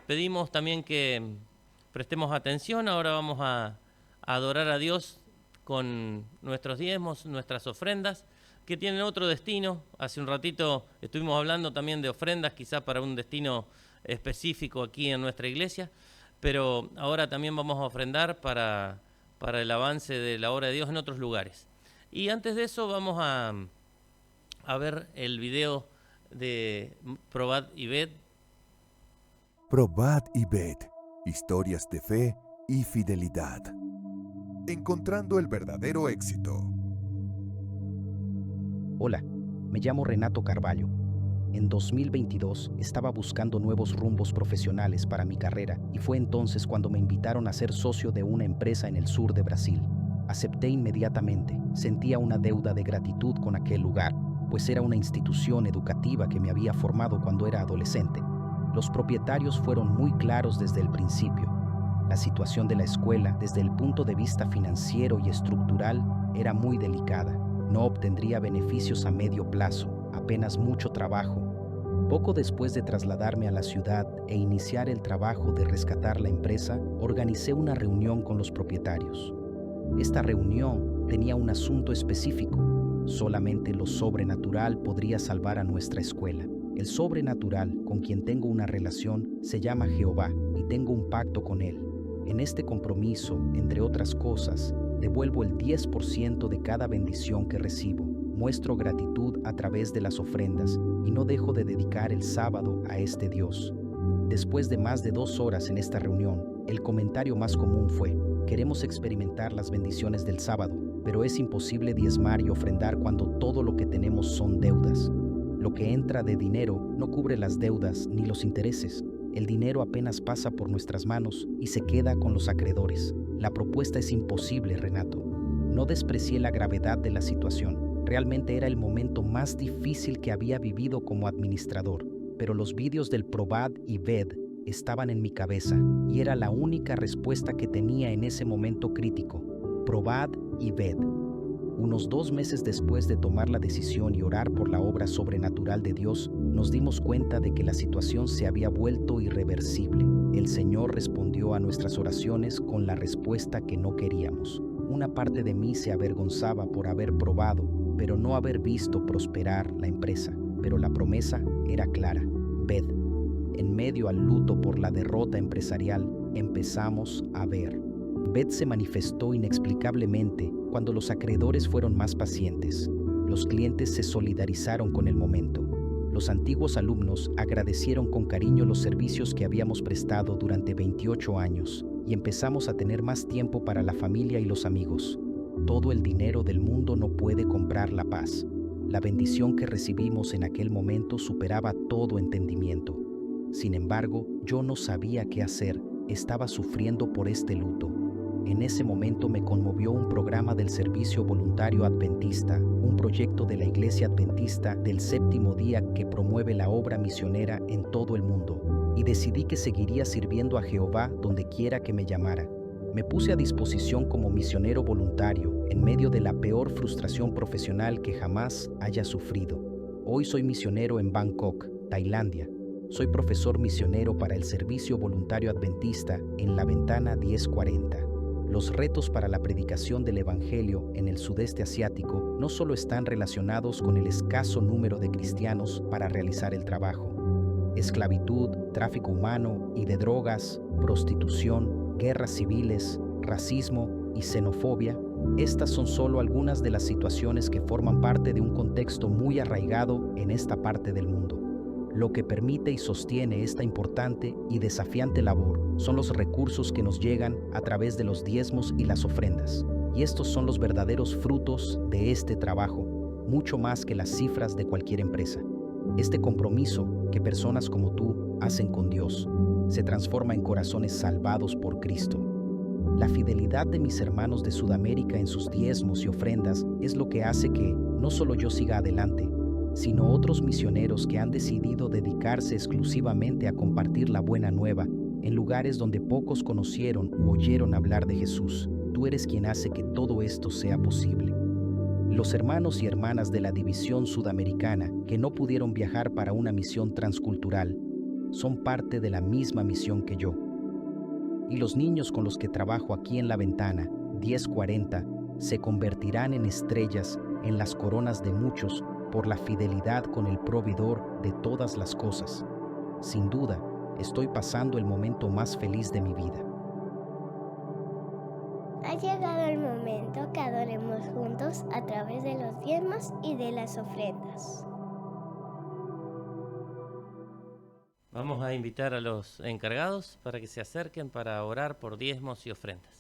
pedimos también que prestemos atención. Ahora vamos a adorar a Dios con nuestros diezmos, nuestras ofrendas, que tienen otro destino. Hace un ratito estuvimos hablando también de ofrendas, quizás para un destino específico aquí en nuestra iglesia, pero ahora también vamos a ofrendar para el avance de la obra de Dios en otros lugares. Y antes de eso vamos a ver el video de Probad y Ved. Probad y ved, historias de fe y fidelidad. Encontrando el verdadero éxito. Hola, me llamo Renato Carvalho. En 2022 estaba buscando nuevos rumbos profesionales para mi carrera y fue entonces cuando me invitaron a ser socio de una empresa en el sur de Brasil. Acepté inmediatamente, sentía una deuda de gratitud con aquel lugar, pues era una institución educativa que me había formado cuando era adolescente. Los propietarios fueron muy claros desde el principio. La situación de la escuela, desde el punto de vista financiero y estructural, era muy delicada. No obtendría beneficios a medio plazo, apenas mucho trabajo. Poco después de trasladarme a la ciudad e iniciar el trabajo de rescatar la empresa, organicé una reunión con los propietarios. Esta reunión tenía un asunto específico. Solamente lo sobrenatural podría salvar a nuestra escuela. El sobrenatural, con quien tengo una relación, se llama Jehová y tengo un pacto con él. En este compromiso, entre otras cosas, devuelvo el 10% de cada bendición que recibo. Muestro gratitud a través de las ofrendas y no dejo de dedicar el sábado a este Dios. Después de más de 2 horas en esta reunión, el comentario más común fue: queremos experimentar las bendiciones del sábado, pero es imposible diezmar y ofrendar cuando todo lo que tenemos son deudas. Lo que entra de dinero no cubre las deudas ni los intereses. El dinero apenas pasa por nuestras manos y se queda con los acreedores. La propuesta es imposible, Renato. No desprecié la gravedad de la situación. Realmente era el momento más difícil que había vivido como administrador, pero los vídeos del Probad y Ved estaban en mi cabeza y era la única respuesta que tenía en ese momento crítico. Probad y Ved. Unos 2 meses después de tomar la decisión y orar por la obra sobrenatural de Dios, nos dimos cuenta de que la situación se había vuelto irreversible. El Señor respondió a nuestras oraciones con la respuesta que no queríamos. Una parte de mí se avergonzaba por haber probado, pero no haber visto prosperar la empresa. Pero la promesa era clara. Ved. En medio al luto por la derrota empresarial, empezamos a ver. Ved se manifestó inexplicablemente cuando los acreedores fueron más pacientes. Los clientes se solidarizaron con el momento. Los antiguos alumnos agradecieron con cariño los servicios que habíamos prestado durante 28 años y empezamos a tener más tiempo para la familia y los amigos. Todo el dinero del mundo no puede comprar la paz. La bendición que recibimos en aquel momento superaba todo entendimiento. Sin embargo, yo no sabía qué hacer. Estaba sufriendo por este luto. En ese momento me conmovió un programa del Servicio Voluntario Adventista, un proyecto de la Iglesia Adventista del Séptimo Día que promueve la obra misionera en todo el mundo, y decidí que seguiría sirviendo a Jehová donde quiera que me llamara. Me puse a disposición como misionero voluntario en medio de la peor frustración profesional que jamás haya sufrido. Hoy soy misionero en Bangkok, Tailandia. Soy profesor misionero para el Servicio Voluntario Adventista en La Ventana 1040. Los retos para la predicación del Evangelio en el sudeste asiático no solo están relacionados con el escaso número de cristianos para realizar el trabajo. Esclavitud, tráfico humano y de drogas, prostitución, guerras civiles, racismo y xenofobia. Estas son solo algunas de las situaciones que forman parte de un contexto muy arraigado en esta parte del mundo. Lo que permite y sostiene esta importante y desafiante labor son los recursos que nos llegan a través de los diezmos y las ofrendas. Y estos son los verdaderos frutos de este trabajo, mucho más que las cifras de cualquier empresa. Este compromiso que personas como tú hacen con Dios se transforma en corazones salvados por Cristo. La fidelidad de mis hermanos de Sudamérica en sus diezmos y ofrendas es lo que hace que no solo yo siga adelante, sino otros misioneros que han decidido dedicarse exclusivamente a compartir la buena nueva en lugares donde pocos conocieron u oyeron hablar de Jesús. Tú eres quien hace que todo esto sea posible. Los hermanos y hermanas de la División Sudamericana que no pudieron viajar para una misión transcultural son parte de la misma misión que yo. Y los niños con los que trabajo aquí en la ventana, 1040, se convertirán en estrellas en las coronas de muchos por la fidelidad con el proveedor de todas las cosas. Sin duda, estoy pasando el momento más feliz de mi vida. Ha llegado el momento que adoremos juntos a través de los diezmos y de las ofrendas. Vamos a invitar a los encargados para que se acerquen para orar por diezmos y ofrendas.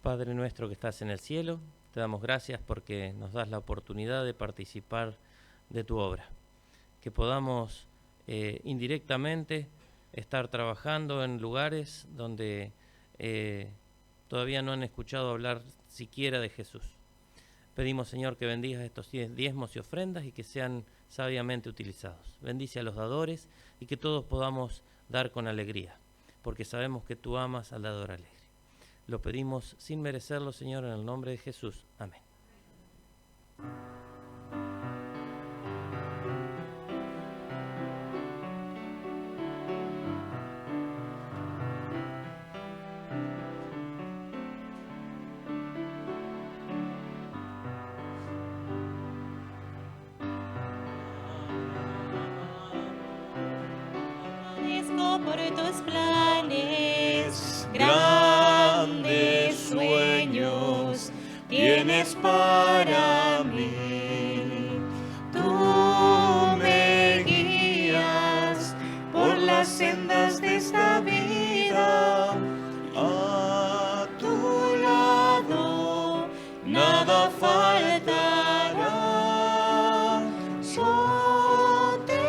Padre nuestro que estás en el cielo, te damos gracias porque nos das la oportunidad de participar de tu obra. Que podamos indirectamente estar trabajando en lugares donde todavía no han escuchado hablar siquiera de Jesús. Pedimos, Señor, que bendigas estos diezmos y ofrendas y que sean sabiamente utilizados. Bendice a los dadores y que todos podamos dar con alegría, porque sabemos que tú amas al dador alegre. Lo pedimos sin merecerlo, Señor, en el nombre de Jesús. Amén. Por tus planes, grandes sueños tienes para mí. Tú me guías por las sendas de esta vida. A tu lado nada faltará. Yo te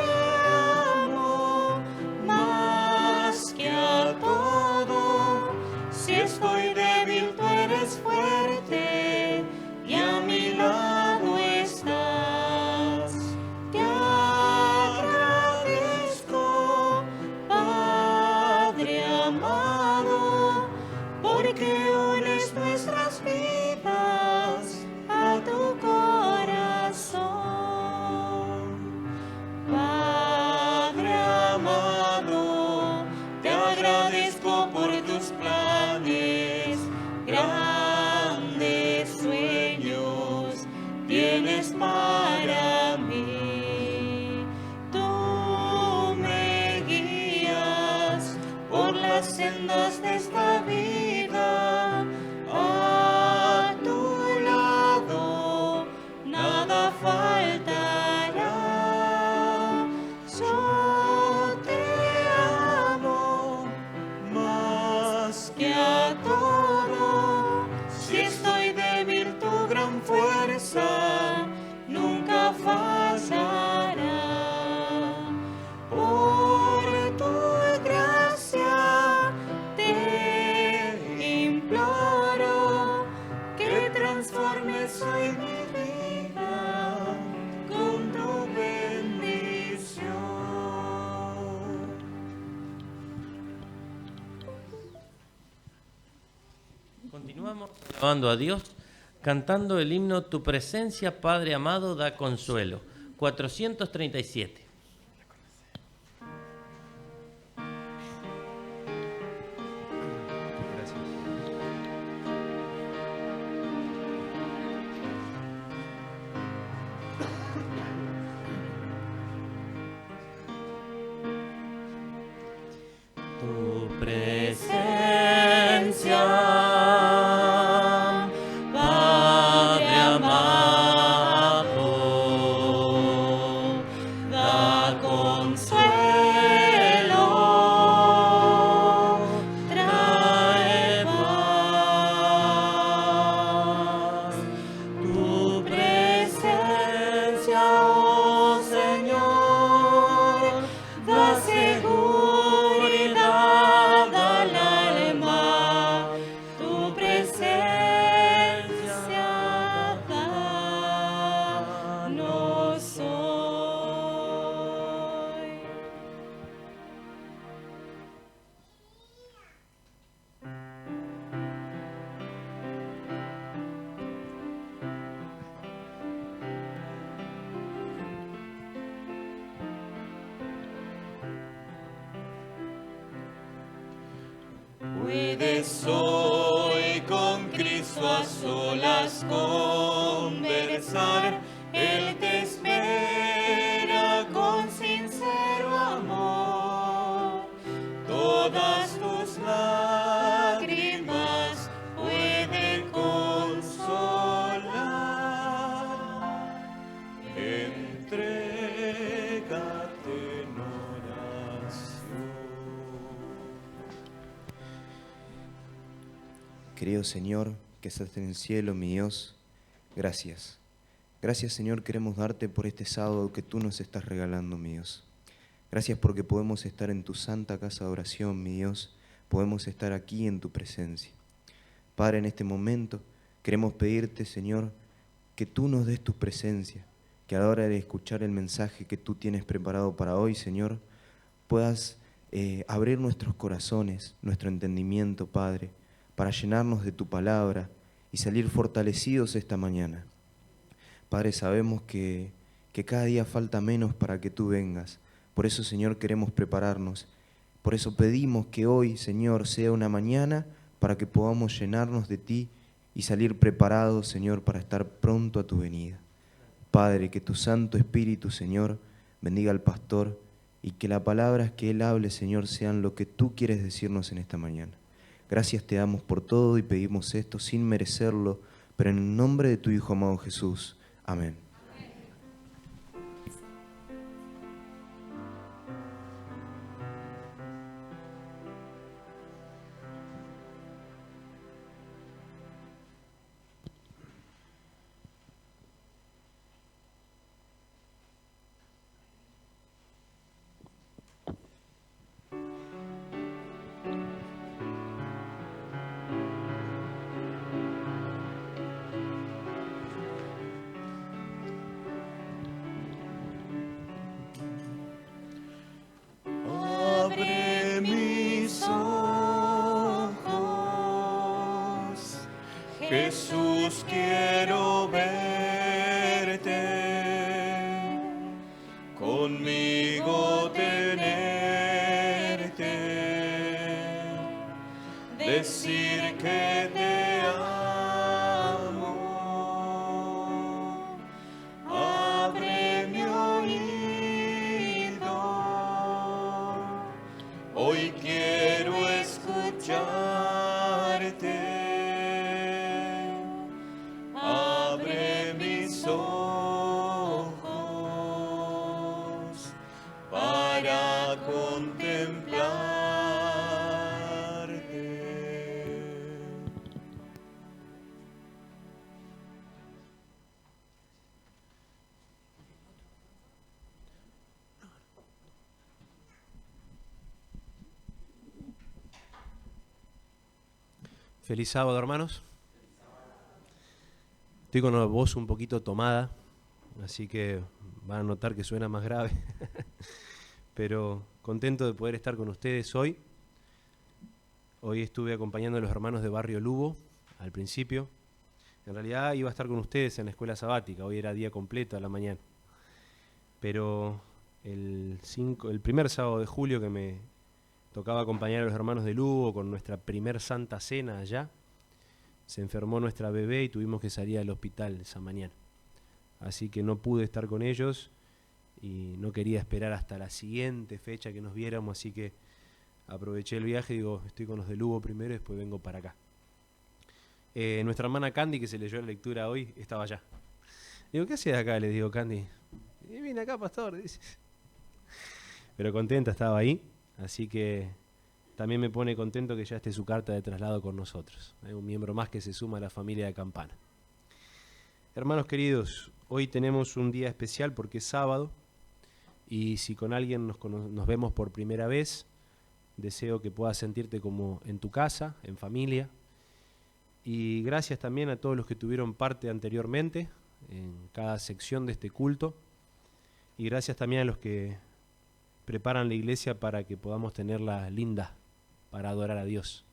amo más que a todo. Si estoy débil, tú eres fuerte y a mi lado estás. Te agradezco, Padre amado, porque unes nuestras vidas a tu corazón. Padre amado, te agradezco por tus planes, grandes sueños tienes para mí. Tú me guías por las sendas de esta vida. A tu lado nada faltará. Yo te amo más que a todo. Si estoy débil, tu gran fuerza nunca fallará. Por tu gracia te imploro que transformes hoy mi vida con tu bendición. Continuamos alabando a Dios, cantando el himno Tu presencia, Padre amado, da consuelo. 437. Tu presencia, Padre amado, da consuelo, trae paz. Tu presencia, oh Señor, da seguridad. Puedes hoy con Cristo a solas conversar. Él te espera con sincero amor. Todas tus lágrimas puede consolar. Entrégate en oración. Querido Señor, que estás en el cielo, mi Dios, gracias. Gracias, Señor, queremos darte por este sábado que tú nos estás regalando, mi Dios. Gracias porque podemos estar en tu santa casa de oración, mi Dios. Podemos estar aquí en tu presencia. Padre, en este momento queremos pedirte, Señor, que tú nos des tu presencia, que a la hora de escuchar el mensaje que tú tienes preparado para hoy, Señor, puedas abrir nuestros corazones, nuestro entendimiento, Padre, para llenarnos de tu palabra y salir fortalecidos esta mañana. Padre, sabemos que cada día falta menos para que tú vengas. Por eso, Señor, queremos prepararnos. Por eso pedimos que hoy, Señor, sea una mañana para que podamos llenarnos de ti y salir preparados, Señor, para estar pronto a tu venida. Padre, que tu Santo Espíritu, Señor, bendiga al pastor y que las palabras que él hable, Señor, sean lo que tú quieres decirnos en esta mañana. Gracias te damos por todo y pedimos esto sin merecerlo, pero en el nombre de tu Hijo amado Jesús. Amén. Abre mis ojos, Jesús, quiero verte, conmigo tenerte, decir que te amo. Abre mi oído, hoy quiero escucharte. Abre mis ojos para contemplarte. Feliz sábado, hermanos. Estoy con la voz un poquito tomada, así que van a notar que suena más grave. Pero contento de poder estar con ustedes hoy. Hoy estuve acompañando a los hermanos de Barrio Lugo al principio. En realidad iba a estar con ustedes en la escuela sabática, hoy era día completo a la mañana. Pero el primer sábado de julio que me tocaba acompañar a los hermanos de Lugo con nuestra primer Santa Cena allá, se enfermó nuestra bebé y tuvimos que salir al hospital esa mañana. Así que no pude estar con ellos y no quería esperar hasta la siguiente fecha que nos viéramos, así que aproveché el viaje y digo, estoy con los de Lugo primero y después vengo para acá. Nuestra hermana Candy, que se leyó la lectura hoy, estaba allá. Digo, ¿qué hacías acá? Le digo, Candy. Vine acá, pastor, dice. Pero contenta, estaba ahí, así que también me pone contento que ya esté su carta de traslado con nosotros. Hay un miembro más que se suma a la familia de Campana. Hermanos queridos, hoy tenemos un día especial porque es sábado y si con alguien nos vemos por primera vez, deseo que puedas sentirte como en tu casa, en familia. Y gracias también a todos los que tuvieron parte anteriormente en cada sección de este culto. Y gracias también a los que preparan la iglesia para que podamos tenerla linda para adorar a Dios.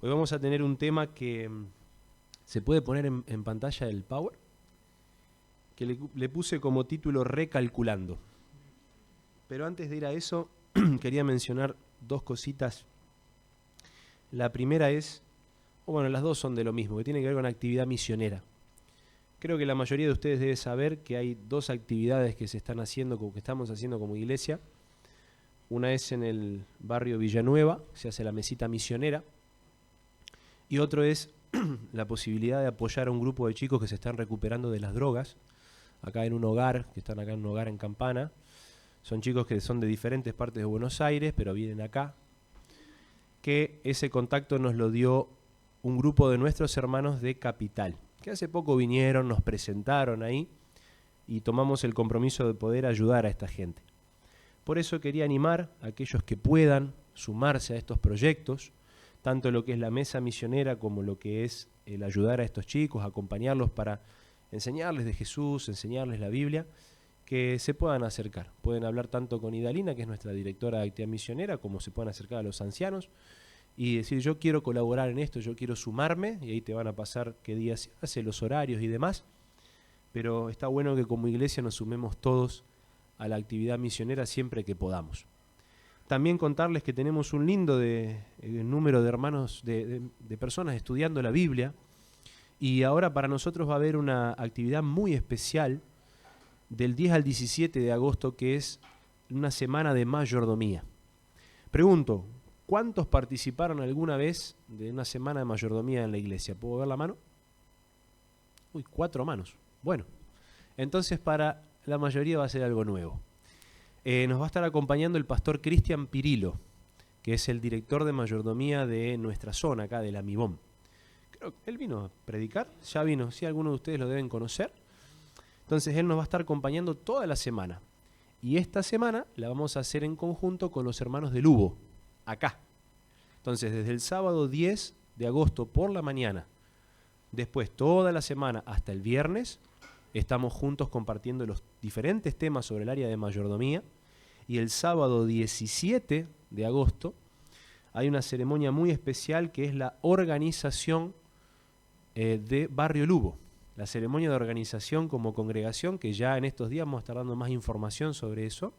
Hoy vamos a tener un tema que se puede poner en pantalla del Power, que le puse como título Recalculando. Pero antes de ir a eso, quería mencionar dos cositas La primera es, o bueno, las dos son de lo mismo, que tiene que ver con actividad misionera. Creo que la mayoría de ustedes debe saber que hay dos actividades que se están haciendo, que estamos haciendo como iglesia. Una es en el barrio Villanueva, se hace la mesita misionera, y otro es la posibilidad de apoyar a un grupo de chicos que se están recuperando de las drogas, acá en un hogar, que están acá en un hogar en Campana. Son chicos que son de diferentes partes de Buenos Aires, pero vienen acá, que ese contacto nos lo dio un grupo de nuestros hermanos de Capital, que hace poco vinieron, nos presentaron ahí, y tomamos el compromiso de poder ayudar a esta gente. Por eso quería animar a aquellos que puedan sumarse a estos proyectos, tanto lo que es la mesa misionera como lo que es el ayudar a estos chicos, acompañarlos para enseñarles de Jesús, enseñarles la Biblia, que se puedan acercar. Pueden hablar tanto con Idalina, que es nuestra directora de actividad misionera, como se puedan acercar a los ancianos y decir, yo quiero colaborar en esto, yo quiero sumarme, y ahí te van a pasar qué días se hace, los horarios y demás. Pero está bueno que como iglesia nos sumemos todos a la actividad misionera siempre que podamos. También contarles que tenemos un lindo número de hermanos, de personas estudiando la Biblia, y ahora para nosotros va a haber una actividad muy especial del 10 al 17 de agosto, que es una semana de mayordomía. Pregunto, ¿cuántos participaron alguna vez de una semana de mayordomía en la iglesia? ¿Puedo ver la mano? Uy, 4 manos. Bueno, entonces para la mayoría va a ser algo nuevo. Nos va a estar acompañando el pastor Cristian Pirilo, que es el director de mayordomía de nuestra zona, acá de la Mibón. Creo que él vino a predicar, ya vino, sí, algunos de ustedes lo deben conocer. Entonces él nos va a estar acompañando toda la semana. Y esta semana la vamos a hacer en conjunto con los hermanos de Lugo, acá. Entonces desde el sábado 10 de agosto por la mañana, después toda la semana hasta el viernes, estamos juntos compartiendo los diferentes temas sobre el área de mayordomía. Y el sábado 17 de agosto hay una ceremonia muy especial que es la organización de Barrio Lugo. La ceremonia de organización como congregación, que ya en estos días vamos a estar dando más información sobre eso.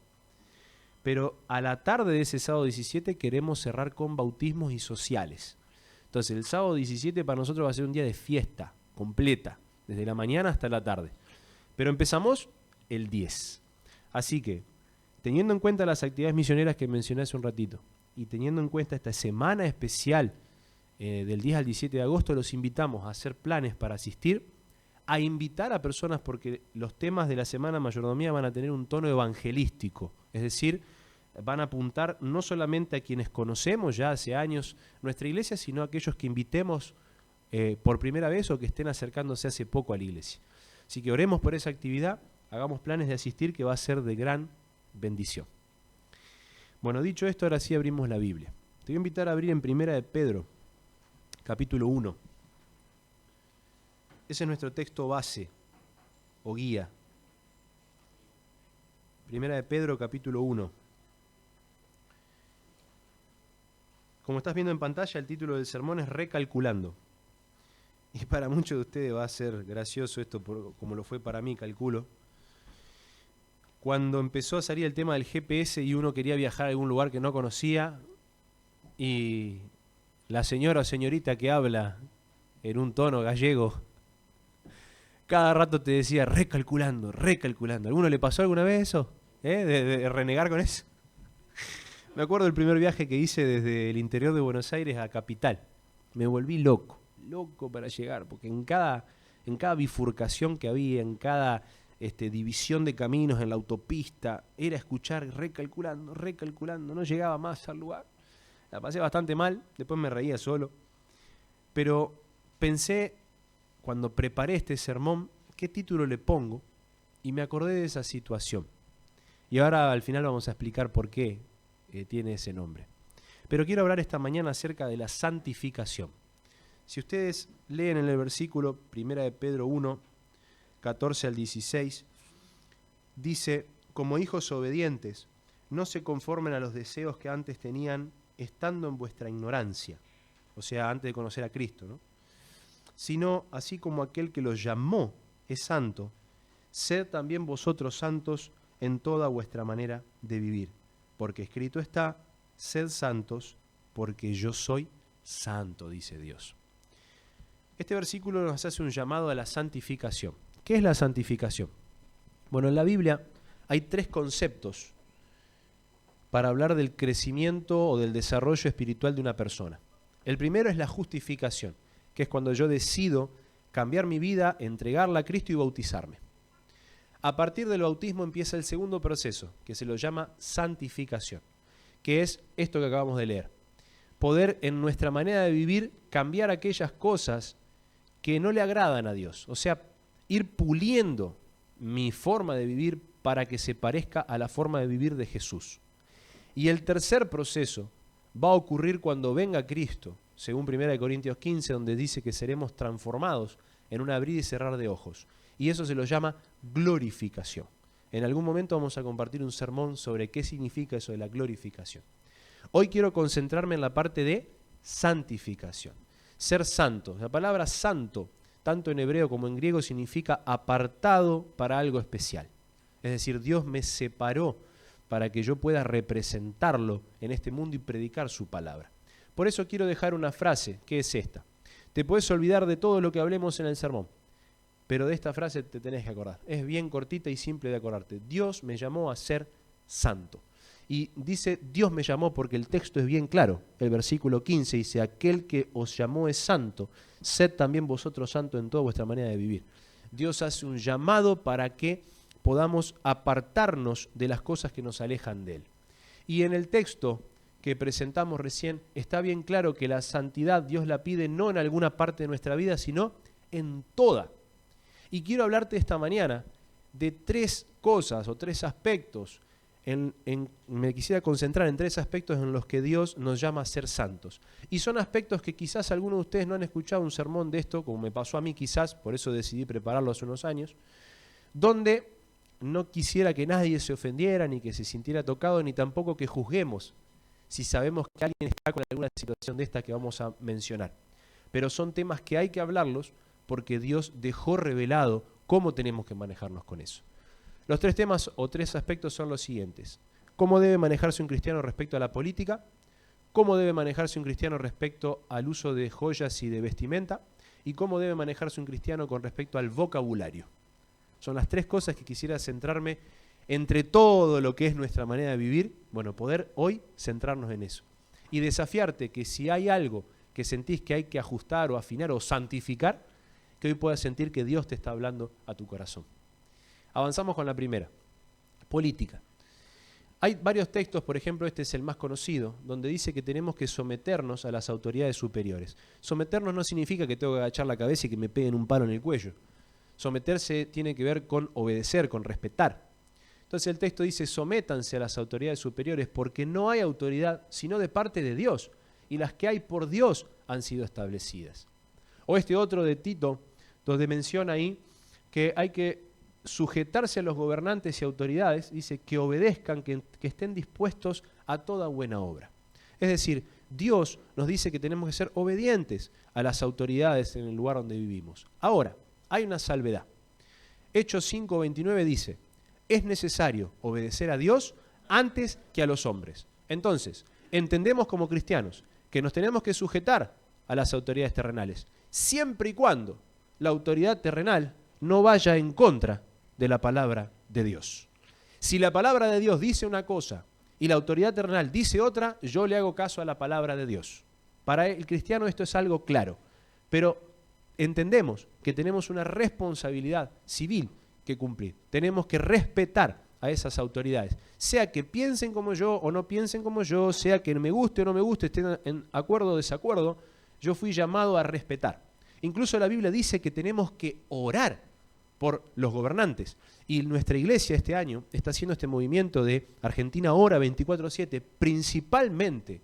Pero a la tarde de ese sábado 17 queremos cerrar con bautismos y sociales. Entonces el sábado 17 para nosotros va a ser un día de fiesta completa, desde la mañana hasta la tarde. Pero empezamos el 10. Así que, teniendo en cuenta las actividades misioneras que mencioné hace un ratito, y teniendo en cuenta esta semana especial del 10 al 17 de agosto, los invitamos a hacer planes para asistir, a invitar a personas, porque los temas de la semana de mayordomía van a tener un tono evangelístico, es decir, van a apuntar no solamente a quienes conocemos ya hace años nuestra iglesia, sino a aquellos que invitemos por primera vez o que estén acercándose hace poco a la iglesia. Así que oremos por esa actividad, hagamos planes de asistir, que va a ser de gran bendición. Bueno, dicho esto, ahora sí abrimos la Biblia. Te voy a invitar a abrir en Primera de Pedro, capítulo 1. Ese es nuestro texto base o guía. Primera de Pedro, capítulo 1. Como estás viendo en pantalla, el título del sermón es Recalculando. Y para muchos de ustedes va a ser gracioso esto, como lo fue para mí, calculo. Cuando empezó a salir el tema del GPS y uno quería viajar a algún lugar que no conocía, y la señora o señorita que habla en un tono gallego, cada rato te decía recalculando, recalculando. ¿Alguno le pasó alguna vez eso? ¿De renegar con eso? Me acuerdo del primer viaje que hice desde el interior de Buenos Aires a Capital. Me volví loco para llegar, porque en cada bifurcación que había, en cada división de caminos en la autopista, era escuchar recalculando, no llegaba más al lugar. La pasé bastante mal, después me reía solo. Pero pensé, cuando preparé este sermón, ¿qué título le pongo? Y me acordé de esa situación. Y ahora al final vamos a explicar por qué tiene ese nombre. Pero quiero hablar esta mañana acerca de la santificación. Si ustedes leen en el versículo 1 de Pedro 1, 14 al 16, dice, como hijos obedientes, no se conformen a los deseos que antes tenían estando en vuestra ignorancia, o sea, antes de conocer a Cristo, ¿no? Sino, así como aquel que los llamó es santo, sed también vosotros santos en toda vuestra manera de vivir, porque escrito está, sed santos, porque yo soy santo, dice Dios. Este versículo nos hace un llamado a la santificación. ¿Qué es la santificación? Bueno, en la Biblia hay 3 conceptos para hablar del crecimiento o del desarrollo espiritual de una persona. El primero es la justificación, que es cuando yo decido cambiar mi vida, entregarla a Cristo y bautizarme. A partir del bautismo empieza el segundo proceso, que se lo llama santificación, que es esto que acabamos de leer. Poder en nuestra manera de vivir cambiar aquellas cosas que no le agradan a Dios. O sea, ir puliendo mi forma de vivir para que se parezca a la forma de vivir de Jesús. Y el tercer proceso va a ocurrir cuando venga Cristo, según 1 Corintios 15, donde dice que seremos transformados en un abrir y cerrar de ojos. Y eso se lo llama glorificación. En algún momento vamos a compartir un sermón sobre qué significa eso de la glorificación. Hoy quiero concentrarme en la parte de santificación. Ser santo. La palabra santo, tanto en hebreo como en griego, significa apartado para algo especial. Es decir, Dios me separó para que yo pueda representarlo en este mundo y predicar su palabra. Por eso quiero dejar una frase, que es esta. Te puedes olvidar de todo lo que hablemos en el sermón, pero de esta frase te tenés que acordar. Es bien cortita y simple de acordarte. Dios me llamó a ser santo. Y dice, Dios me llamó porque el texto es bien claro. El versículo 15 dice, aquel que os llamó es santo, sed también vosotros santos en toda vuestra manera de vivir. Dios hace un llamado para que podamos apartarnos de las cosas que nos alejan de Él. Y en el texto que presentamos recién, está bien claro que la santidad Dios la pide no en alguna parte de nuestra vida, sino en toda. Y quiero hablarte esta mañana de 3 cosas o 3 aspectos. Me quisiera concentrar en 3 aspectos en los que Dios nos llama a ser santos. Y son aspectos que quizás algunos de ustedes no han escuchado un sermón de esto, como me pasó a mí quizás, por eso decidí prepararlo hace unos años, donde no quisiera que nadie se ofendiera, ni que se sintiera tocado, ni tampoco que juzguemos si sabemos que alguien está con alguna situación de esta que vamos a mencionar. Pero son temas que hay que hablarlos porque Dios dejó revelado cómo tenemos que manejarnos con eso. Los 3 temas o 3 aspectos son los siguientes. ¿Cómo debe manejarse un cristiano respecto a la política? ¿Cómo debe manejarse un cristiano respecto al uso de joyas y de vestimenta? ¿Y cómo debe manejarse un cristiano con respecto al vocabulario? Son las 3 cosas que quisiera centrarme entre todo lo que es nuestra manera de vivir, bueno, poder hoy centrarnos en eso. Y desafiarte que si hay algo que sentís que hay que ajustar o afinar o santificar, que hoy puedas sentir que Dios te está hablando a tu corazón. Avanzamos con la primera, política. Hay varios textos, por ejemplo, este es el más conocido, donde dice que tenemos que someternos a las autoridades superiores. Someternos no significa que tengo que agachar la cabeza y que me peguen un palo en el cuello. Someterse tiene que ver con obedecer, con respetar. Entonces el texto dice, sométanse a las autoridades superiores porque no hay autoridad sino de parte de Dios, y las que hay por Dios han sido establecidas. O este otro de Tito, donde menciona ahí que hay que sujetarse a los gobernantes y autoridades, dice que obedezcan, que estén dispuestos a toda buena obra. Es decir, Dios nos dice que tenemos que ser obedientes a las autoridades en el lugar donde vivimos. Ahora, hay una salvedad. Hechos 5:29 dice, es necesario obedecer a Dios antes que a los hombres. Entonces, entendemos como cristianos que nos tenemos que sujetar a las autoridades terrenales, siempre y cuando la autoridad terrenal no vaya en contra de la palabra de Dios. Si la palabra de Dios dice una cosa y la autoridad terrenal dice otra, yo le hago caso a la palabra de Dios. Para el cristiano esto es algo claro, pero entendemos que tenemos una responsabilidad civil que cumplir. Tenemos que respetar a esas autoridades, sea que piensen como yo o no piensen como yo, sea que me guste o no me guste, estén en acuerdo o desacuerdo, yo fui llamado a respetar. Incluso la Biblia dice que tenemos que orar por los gobernantes. Y nuestra iglesia este año está haciendo este movimiento de Argentina Ora 24/7. Principalmente,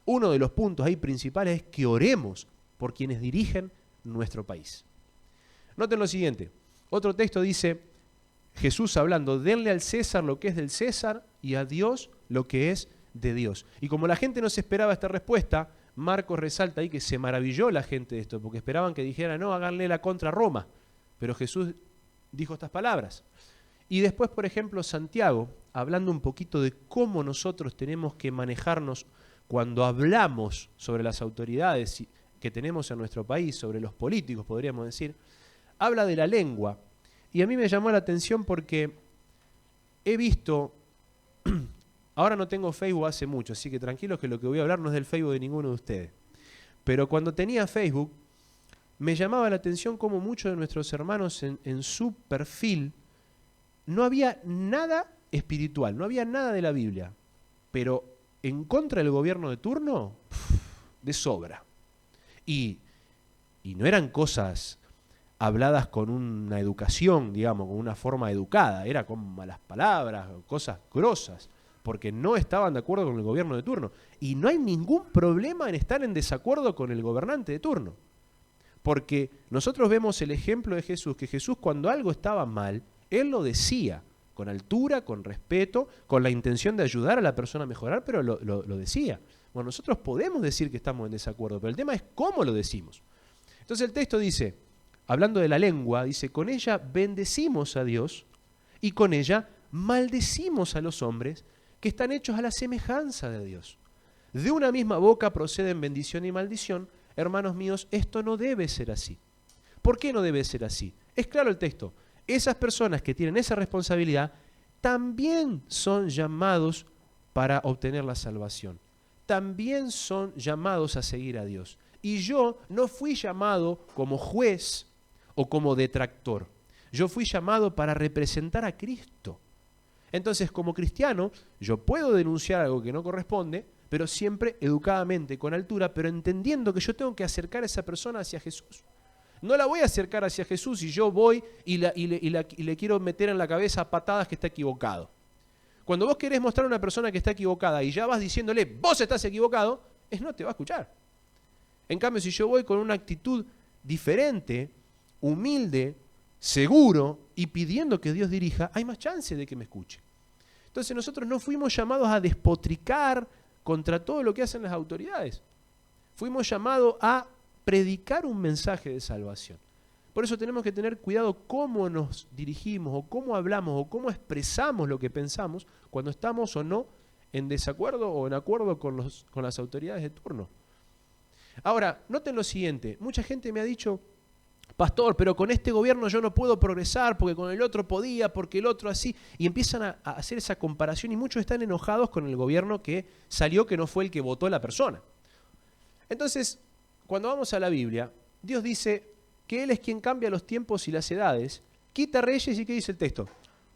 uno de los puntos ahí principales es que oremos por quienes dirigen nuestro país. Noten lo siguiente. Otro texto dice, Jesús hablando, denle al César lo que es del César y a Dios lo que es de Dios. Y como la gente no se esperaba esta respuesta, Marcos resalta ahí que se maravilló la gente de esto, porque esperaban que dijera, no, háganle la contra Roma. Pero Jesús dijo estas palabras. Y después, por ejemplo, Santiago, hablando un poquito de cómo nosotros tenemos que manejarnos cuando hablamos sobre las autoridades que tenemos en nuestro país, sobre los políticos, podríamos decir, habla de la lengua. Y a mí me llamó la atención porque he visto, ahora no tengo Facebook hace mucho, así que tranquilos que lo que voy a hablar no es del Facebook de ninguno de ustedes. Pero cuando tenía Facebook, me llamaba la atención cómo muchos de nuestros hermanos en su perfil no había nada espiritual, no había nada de la Biblia, pero en contra del gobierno de turno, de sobra. Y no eran cosas habladas con una educación, digamos, con una forma educada, era con malas palabras, cosas grosas, porque no estaban de acuerdo con el gobierno de turno. Y no hay ningún problema en estar en desacuerdo con el gobernante de turno. Porque nosotros vemos el ejemplo de Jesús, que Jesús cuando algo estaba mal, Él lo decía, con altura, con respeto, con la intención de ayudar a la persona a mejorar, pero lo decía. Bueno, nosotros podemos decir que estamos en desacuerdo, pero el tema es cómo lo decimos. Entonces el texto dice, hablando de la lengua, dice, con ella bendecimos a Dios y con ella maldecimos a los hombres que están hechos a la semejanza de Dios. De una misma boca proceden bendición y maldición. Hermanos míos, esto no debe ser así. ¿Por qué no debe ser así? Es claro el texto. Esas personas que tienen esa responsabilidad también son llamados para obtener la salvación. También son llamados a seguir a Dios. Y yo no fui llamado como juez o como detractor. Yo fui llamado para representar a Cristo. Entonces, como cristiano, yo puedo denunciar algo que no corresponde, pero siempre educadamente, con altura, pero entendiendo que yo tengo que acercar a esa persona hacia Jesús. No la voy a acercar hacia Jesús y yo voy y le quiero meter en la cabeza a patadas que está equivocado. Cuando vos querés mostrar a una persona que está equivocada y ya vas diciéndole, vos estás equivocado, no te va a escuchar. En cambio, si yo voy con una actitud diferente, humilde, seguro y pidiendo que Dios dirija, hay más chance de que me escuche. Entonces nosotros no fuimos llamados a despotricar contra todo lo que hacen las autoridades. Fuimos llamados a predicar un mensaje de salvación. Por eso tenemos que tener cuidado cómo nos dirigimos o cómo hablamos o cómo expresamos lo que pensamos cuando estamos o no en desacuerdo o en acuerdo con las autoridades de turno. Ahora, noten lo siguiente, mucha gente me ha dicho, pastor, pero con este gobierno yo no puedo progresar porque con el otro podía, porque el otro así, y empiezan a hacer esa comparación y muchos están enojados con el gobierno que salió, que no fue el que votó la persona. Entonces, cuando vamos a la Biblia, Dios dice que Él es quien cambia los tiempos y las edades, quita reyes y ¿qué dice el texto?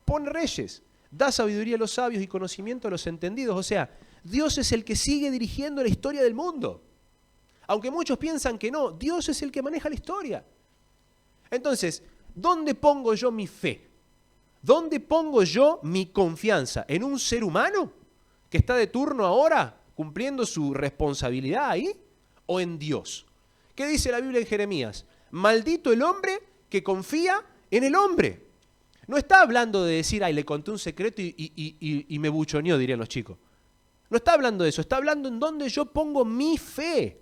Pone reyes, da sabiduría a los sabios y conocimiento a los entendidos. O sea, Dios es el que sigue dirigiendo la historia del mundo. Aunque muchos piensan que no, Dios es el que maneja la historia. Entonces, ¿dónde pongo yo mi fe? ¿Dónde pongo yo mi confianza? ¿En un ser humano que está de turno ahora cumpliendo su responsabilidad ahí? ¿O en Dios? ¿Qué dice la Biblia en Jeremías? Maldito el hombre que confía en el hombre. No está hablando de decir, ay, le conté un secreto y me buchoneó, dirían los chicos. No está hablando de eso, está hablando en donde yo pongo mi fe.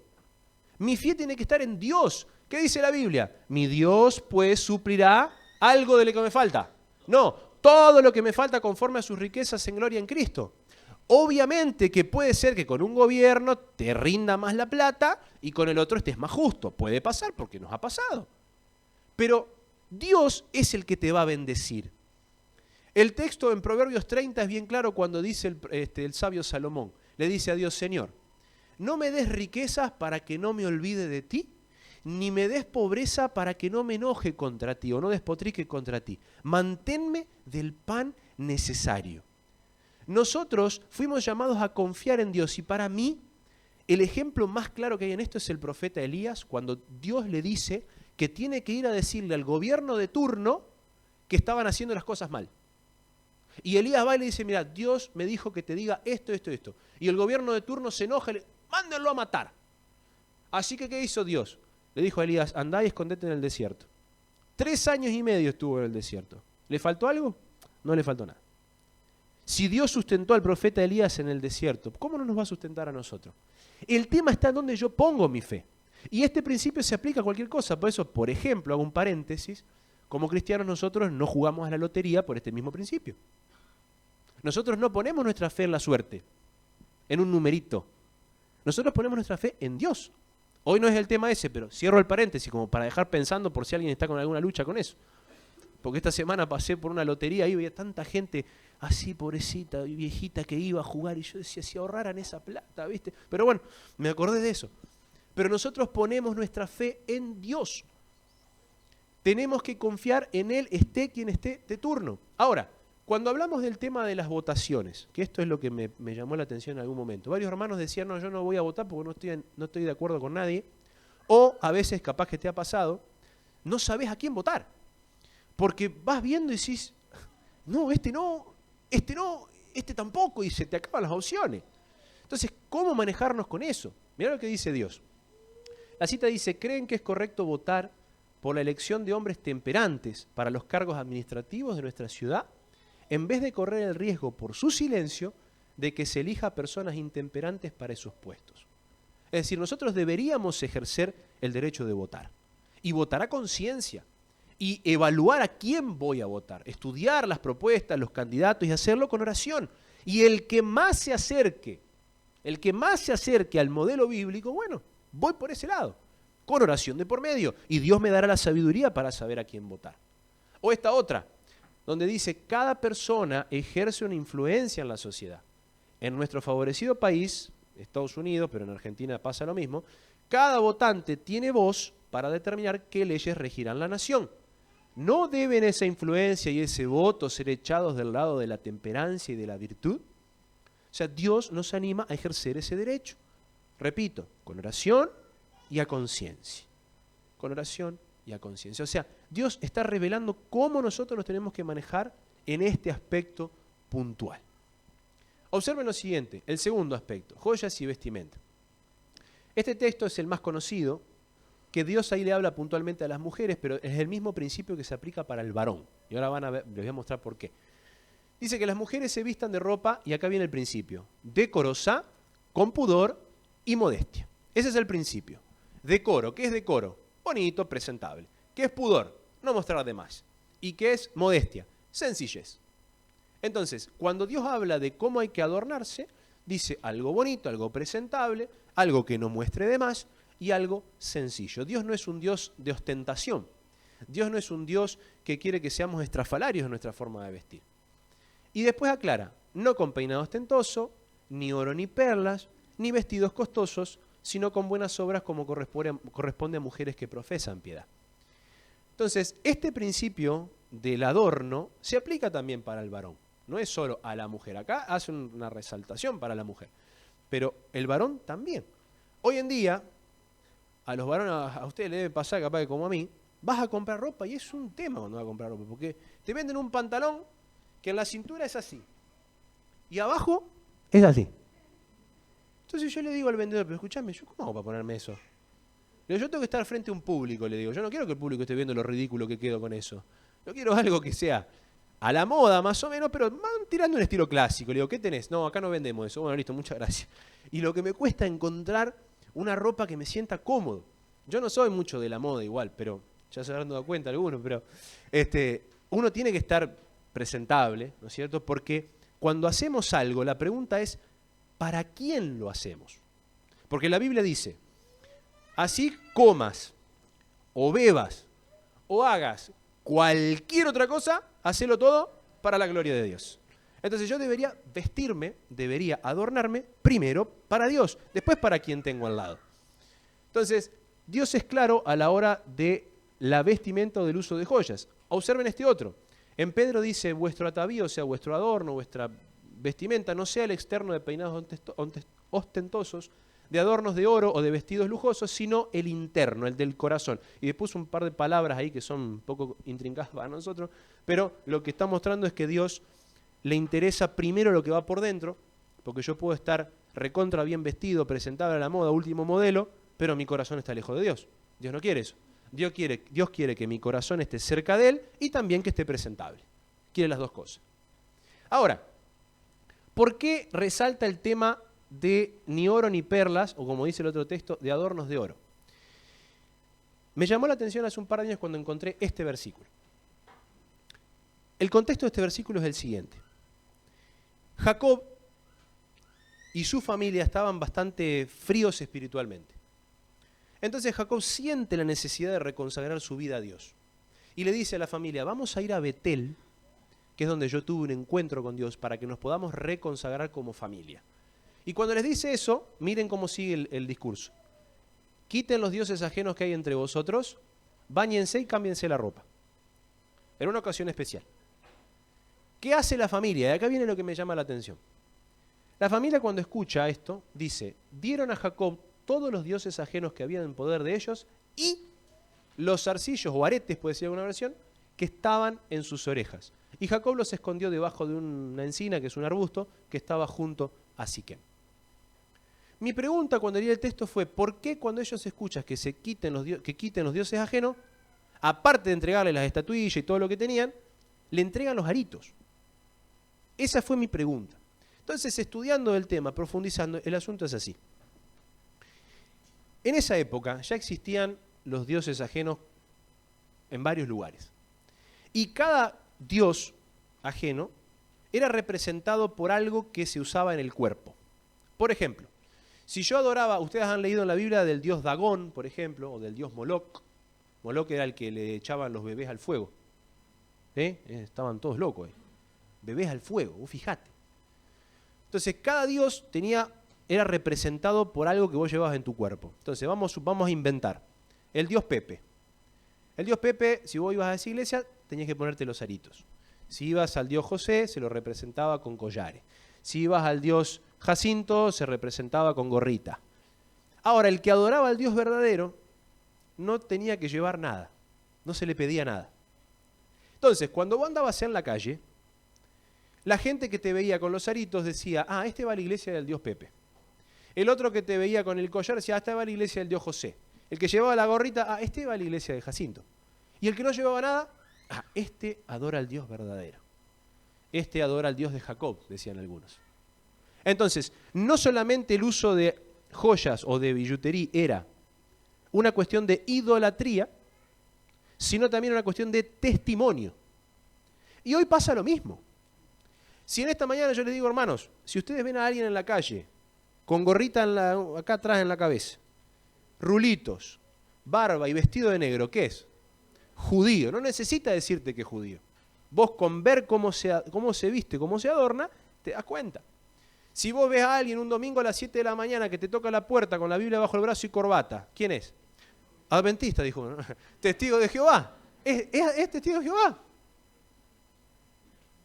Mi fe tiene que estar en Dios. ¿Qué dice la Biblia? Mi Dios pues suplirá algo de lo que me falta. No, todo lo que me falta conforme a sus riquezas en gloria en Cristo. Obviamente que puede ser que con un gobierno te rinda más la plata y con el otro estés más justo. Puede pasar porque nos ha pasado. Pero Dios es el que te va a bendecir. El texto en Proverbios 30 es bien claro cuando dice el sabio Salomón. Le dice a Dios, Señor, no me des riquezas para que no me olvide de ti, ni me des pobreza para que no me enoje contra ti o no despotrique contra ti. Manténme del pan necesario. Nosotros fuimos llamados a confiar en Dios y para mí el ejemplo más claro que hay en esto es el profeta Elías cuando Dios le dice que tiene que ir a decirle al gobierno de turno que estaban haciendo las cosas mal. Y Elías va y le dice, mira, Dios me dijo que te diga esto, esto, esto. Y el gobierno de turno se enoja y le mándenlo a matar. Así que, ¿qué hizo Dios? Le dijo a Elías, andá y escondete en el desierto. 3 años y medio estuvo en el desierto. ¿Le faltó algo? No le faltó nada. Si Dios sustentó al profeta Elías en el desierto, ¿cómo no nos va a sustentar a nosotros? El tema está en donde yo pongo mi fe. Y este principio se aplica a cualquier cosa. Por eso, por ejemplo, hago un paréntesis, como cristianos nosotros no jugamos a la lotería por este mismo principio. Nosotros no ponemos nuestra fe en la suerte, en un numerito. Nosotros ponemos nuestra fe en Dios. Hoy no es el tema ese, pero cierro el paréntesis como para dejar pensando por si alguien está con alguna lucha con eso. Porque esta semana pasé por una lotería y veía tanta gente así, pobrecita, viejita, que iba a jugar. Y yo decía, si ahorraran esa plata, ¿viste? Pero bueno, me acordé de eso. Pero nosotros ponemos nuestra fe en Dios. Tenemos que confiar en Él, esté quien esté de turno. Ahora, cuando hablamos del tema de las votaciones, que esto es lo que me llamó la atención en algún momento, varios hermanos decían, no, yo no voy a votar porque no estoy de acuerdo con nadie, o a veces, capaz que te ha pasado, no sabes a quién votar, porque vas viendo y decís, no, este tampoco, y se te acaban las opciones. Entonces, ¿cómo manejarnos con eso? Mirá lo que dice Dios. La cita dice, ¿creen que es correcto votar por la elección de hombres temperantes para los cargos administrativos de nuestra ciudad, en vez de correr el riesgo por su silencio de que se elija a personas intemperantes para esos puestos? Es decir, nosotros deberíamos ejercer el derecho de votar y votar a conciencia y evaluar a quién voy a votar, estudiar las propuestas, los candidatos y hacerlo con oración. Y el que más se acerque al modelo bíblico, bueno, voy por ese lado, con oración de por medio, y Dios me dará la sabiduría para saber a quién votar. O esta otra, donde dice, cada persona ejerce una influencia en la sociedad. En nuestro favorecido país, Estados Unidos, pero en Argentina pasa lo mismo, cada votante tiene voz para determinar qué leyes regirán la nación. ¿No deben esa influencia y ese voto ser echados del lado de la temperancia y de la virtud? O sea, Dios nos anima a ejercer ese derecho. Repito, con oración y a conciencia. Con oración y a conciencia. O sea, Dios está revelando cómo nosotros nos tenemos que manejar en este aspecto puntual. Observen lo siguiente, el segundo aspecto, joyas y vestimenta. Este texto es el más conocido, que Dios ahí le habla puntualmente a las mujeres, pero es el mismo principio que se aplica para el varón. Y ahora van a ver, les voy a mostrar por qué. Dice que las mujeres se vistan de ropa, y acá viene el principio, decorosa, con pudor y modestia. Ese es el principio. Decoro, ¿qué es decoro? Bonito, presentable. ¿Qué es pudor? No mostrar de más. ¿Y qué es modestia? Sencillez. Entonces, cuando Dios habla de cómo hay que adornarse, dice algo bonito, algo presentable, algo que no muestre de más y algo sencillo. Dios no es un Dios de ostentación. Dios no es un Dios que quiere que seamos estrafalarios en nuestra forma de vestir. Y después aclara, no con peinado ostentoso, ni oro ni perlas, ni vestidos costosos, sino con buenas obras como corresponde a mujeres que profesan piedad. Entonces, este principio del adorno se aplica también para el varón. No es solo a la mujer. Acá hace una resaltación para la mujer. Pero el varón también. Hoy en día, a los varones, a ustedes le debe pasar, capaz que como a mí, vas a comprar ropa y es un tema cuando vas a comprar ropa. Porque te venden un pantalón que en la cintura es así. Y abajo es así. Entonces yo le digo al vendedor, pero escúchame, ¿yo cómo hago para ponerme eso? Le digo, yo tengo que estar frente a un público, le digo. Yo no quiero que el público esté viendo lo ridículo que quedo con eso. Yo quiero algo que sea a la moda más o menos, pero van tirando un estilo clásico. Le digo, ¿qué tenés? No, acá no vendemos eso. Bueno, listo, muchas gracias. Y lo que me cuesta encontrar una ropa que me sienta cómodo. Yo no soy mucho de la moda igual, pero ya se habrán dado cuenta algunos, pero uno tiene que estar presentable, ¿no es cierto? Porque cuando hacemos algo, la pregunta es, ¿para quién lo hacemos? Porque la Biblia dice, así comas, o bebas, o hagas cualquier otra cosa, hacelo todo para la gloria de Dios. Entonces yo debería vestirme, debería adornarme, primero para Dios, después para quien tengo al lado. Entonces, Dios es claro a la hora de la vestimenta o del uso de joyas. Observen este otro. En Pedro dice, vuestro atavío, o sea, vuestro adorno, vuestra vestimenta, no sea el externo de peinados ostentosos, de adornos de oro o de vestidos lujosos, sino el interno, el del corazón. Y después un par de palabras ahí que son un poco intrincadas para nosotros, pero lo que está mostrando es que Dios le interesa primero lo que va por dentro, porque yo puedo estar recontra bien vestido, presentable a la moda, último modelo, pero mi corazón está lejos de Dios. Dios no quiere eso. Dios quiere que mi corazón esté cerca de Él y también que esté presentable. Quiere las dos cosas. Ahora, ¿por qué resalta el tema de ni oro ni perlas, o como dice el otro texto, de adornos de oro? Me llamó la atención hace un par de años cuando encontré este versículo. El contexto de este versículo es el siguiente. Jacob y su familia estaban bastante fríos espiritualmente. Entonces Jacob siente la necesidad de reconsagrar su vida a Dios. Y le dice a la familia, vamos a ir a Betel, que es donde yo tuve un encuentro con Dios, para que nos podamos reconsagrar como familia. Y cuando les dice eso, miren cómo sigue el discurso. Quiten los dioses ajenos que hay entre vosotros, báñense y cámbiense la ropa. En una ocasión especial. ¿Qué hace la familia? Y acá viene lo que me llama la atención. La familia, cuando escucha esto, dice, dieron a Jacob todos los dioses ajenos que habían en poder de ellos y los zarcillos o aretes, puede ser alguna versión, que estaban en sus orejas. Y Jacob los escondió debajo de una encina, que es un arbusto, que estaba junto a Siquem. Mi pregunta cuando leí el texto fue, ¿por qué cuando ellos escuchan que quiten los dioses ajenos, aparte de entregarle las estatuillas y todo lo que tenían, le entregan los aritos? Esa fue mi pregunta. Entonces, estudiando el tema, profundizando, el asunto es así. En esa época ya existían los dioses ajenos en varios lugares. Y cada dios ajeno era representado por algo que se usaba en el cuerpo. Por ejemplo, si yo adoraba, ustedes han leído en la Biblia del dios Dagón, por ejemplo, o del dios Moloch. Moloch era el que le echaban los bebés al fuego. Estaban todos locos. Bebés al fuego, fíjate. Entonces, cada dios era representado por algo que vos llevabas en tu cuerpo. Entonces, vamos a inventar. El dios Pepe. El dios Pepe, si vos ibas a esa iglesia, tenías que ponerte los aritos. Si ibas al dios José, se lo representaba con collares. Si ibas al dios Jacinto, se representaba con gorrita. Ahora, el que adoraba al Dios verdadero no tenía que llevar nada. No se le pedía nada. Entonces, cuando vos andabas en la calle, la gente que te veía con los aritos decía, este va a la iglesia del Dios Pepe. El otro que te veía con el collar decía, este va a la iglesia del Dios José. El que llevaba la gorrita, este va a la iglesia de Jacinto. Y el que no llevaba nada, este adora al Dios verdadero. Este adora al Dios de Jacob, decían algunos. Entonces, no solamente el uso de joyas o de billutería era una cuestión de idolatría, sino también una cuestión de testimonio. Y hoy pasa lo mismo. Si en esta mañana yo les digo, hermanos, si ustedes ven a alguien en la calle, con gorrita acá atrás en la cabeza, rulitos, barba y vestido de negro, ¿qué es? Judío. No necesita decirte que es judío. Vos con ver cómo se viste, cómo se adorna, te das cuenta. Si vos ves a alguien un domingo a las 7 de la mañana que te toca la puerta con la Biblia bajo el brazo y corbata, ¿quién es? Adventista, dijo uno. Testigo de Jehová. ¿Es testigo de Jehová?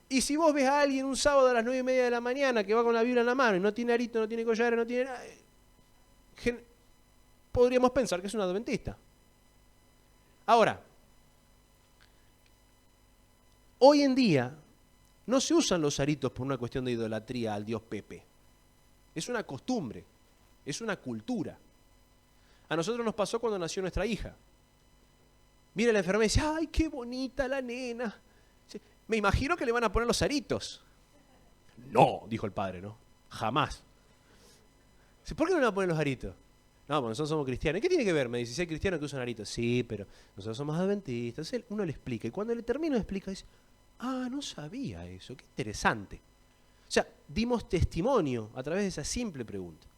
Y si vos ves a alguien un sábado a las 9:30 de la mañana que va con la Biblia en la mano y no tiene arito, no tiene collares, no tiene nada, podríamos pensar que es un adventista. Ahora, hoy en día no se usan los aritos por una cuestión de idolatría al dios Pepe. Es una costumbre, es una cultura. A nosotros nos pasó cuando nació nuestra hija. Viene la enfermera y dice, ¡ay, qué bonita la nena! Me imagino que le van a poner los aritos. No, dijo el padre, ¿no? Jamás. ¿Por qué no le van a poner los aritos? No, porque nosotros somos cristianos. ¿Qué tiene que ver? Me dice, si hay cristianos que usan aritos. Sí, pero nosotros somos adventistas. Entonces uno le explica. Y cuando le termino de explicar, dice, no sabía eso. Qué interesante. O sea, dimos testimonio a través de esa simple pregunta.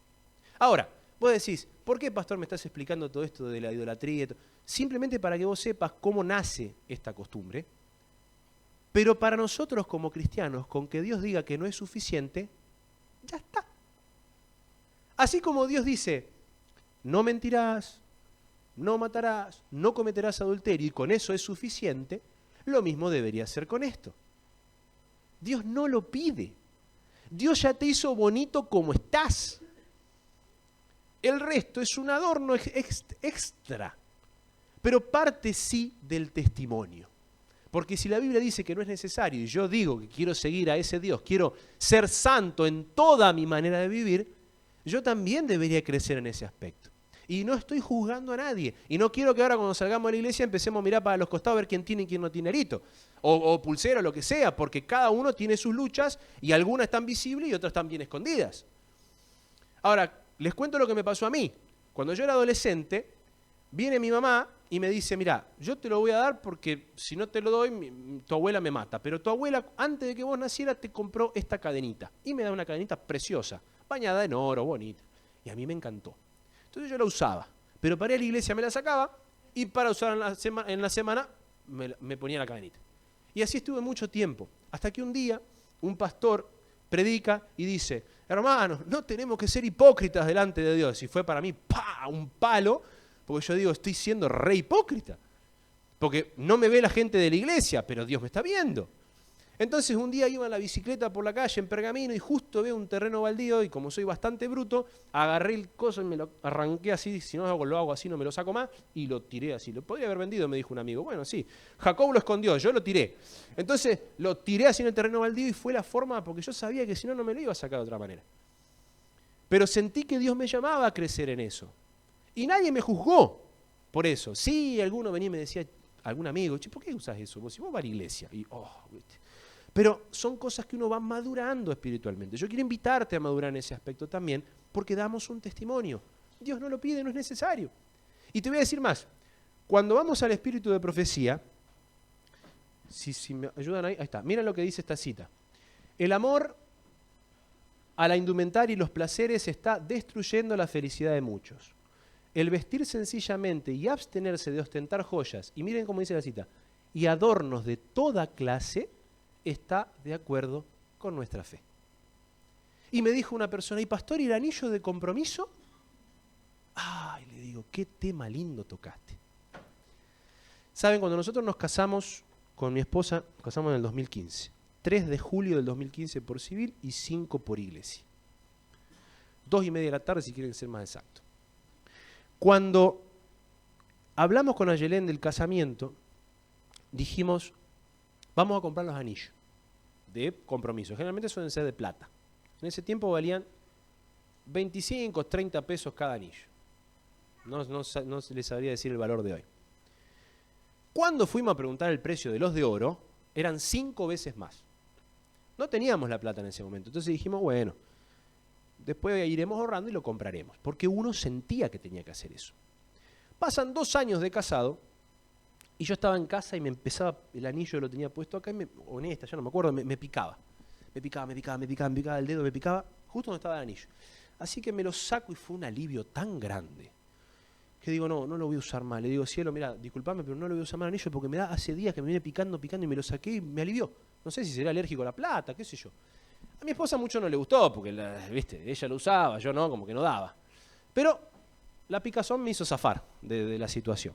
Ahora, vos decís, ¿por qué, pastor, me estás explicando todo esto de la idolatría? Simplemente para que vos sepas cómo nace esta costumbre. Pero para nosotros como cristianos, con que Dios diga que no es suficiente, ya está. Así como Dios dice, no mentirás, no matarás, no cometerás adulterio, y con eso es suficiente, lo mismo debería ser con esto. Dios no lo pide. Dios ya te hizo bonito como estás. El resto es un adorno extra, pero parte sí del testimonio. Porque si la Biblia dice que no es necesario y yo digo que quiero seguir a ese Dios, quiero ser santo en toda mi manera de vivir, yo también debería crecer en ese aspecto. Y no estoy juzgando a nadie. Y no quiero que ahora cuando salgamos de la iglesia empecemos a mirar para los costados a ver quién tiene y quién no tiene arito. O pulsera o lo que sea, porque cada uno tiene sus luchas y algunas están visibles y otras están bien escondidas. Ahora, les cuento lo que me pasó a mí. Cuando yo era adolescente, viene mi mamá y me dice, mira, yo te lo voy a dar porque si no te lo doy, tu abuela me mata. Pero tu abuela, antes de que vos nacieras, te compró esta cadenita. Y me da una cadenita preciosa. bañada en oro, bonita. Y a mí me encantó. Entonces yo la usaba, pero para ir a la iglesia me la sacaba y para usar en la semana me ponía la cadenita. Y así estuve mucho tiempo, hasta que un día un pastor predica y dice, hermanos, no tenemos que ser hipócritas delante de Dios. Y fue para mí, ¡pah!, un palo, porque yo digo, estoy siendo re hipócrita. Porque no me ve la gente de la iglesia, pero Dios me está viendo. Entonces un día iba en la bicicleta por la calle en Pergamino y justo veo un terreno baldío y como soy bastante bruto, agarré el coso y me lo arranqué así, si no lo hago así no me lo saco más, y lo tiré así. Lo podría haber vendido, me dijo un amigo. Bueno, sí, Jacob lo escondió, yo lo tiré. Entonces lo tiré así en el terreno baldío y fue la forma, porque yo sabía que si no, no me lo iba a sacar de otra manera. Pero sentí que Dios me llamaba a crecer en eso. Y nadie me juzgó por eso. Sí, alguno venía y me decía, algún amigo, che, ¿por qué usas eso? Si vos vas a la iglesia. Y, ¿viste? Pero son cosas que uno va madurando espiritualmente. Yo quiero invitarte a madurar en ese aspecto también, porque damos un testimonio. Dios no lo pide, no es necesario. Y te voy a decir más. Cuando vamos al espíritu de profecía, si me ayudan ahí está. Mira lo que dice esta cita. El amor a la indumentaria y los placeres está destruyendo la felicidad de muchos. El vestir sencillamente y abstenerse de ostentar joyas, y miren cómo dice la cita, y adornos de toda clase, está de acuerdo con nuestra fe. Y me dijo una persona, ¿y pastor, y el anillo de compromiso? Ay, le digo, qué tema lindo tocaste. Saben, cuando nosotros nos casamos con mi esposa, nos casamos en el 2015. 3 de julio del 2015 por civil y 5 por iglesia. 2:30 de la tarde, si quieren ser más exactos. Cuando hablamos con Ayelén del casamiento, dijimos, vamos a comprar los anillos de compromiso. Generalmente suelen ser de plata. En ese tiempo valían 25, 30 pesos cada anillo. No se les sabría decir el valor de hoy. Cuando fuimos a preguntar el precio de los de oro, eran 5 veces más. No teníamos la plata en ese momento. Entonces dijimos, bueno, después iremos ahorrando y lo compraremos. Porque uno sentía que tenía que hacer eso. Pasan 2 años de casado. Y yo estaba en casa y me empezaba, el anillo lo tenía puesto acá, o en esta, ya no me acuerdo, me picaba. Me picaba el dedo, me picaba justo donde estaba el anillo. Así que me lo saco y fue un alivio tan grande que digo, no lo voy a usar más. Le digo, cielo, mira, disculpame, pero no lo voy a usar más el anillo porque me da hace días que me viene picando y me lo saqué y me alivió. No sé si sería alérgico a la plata, qué sé yo. A mi esposa mucho no le gustó porque, viste, ella lo usaba, yo no, como que no daba. Pero la picazón me hizo zafar de la situación.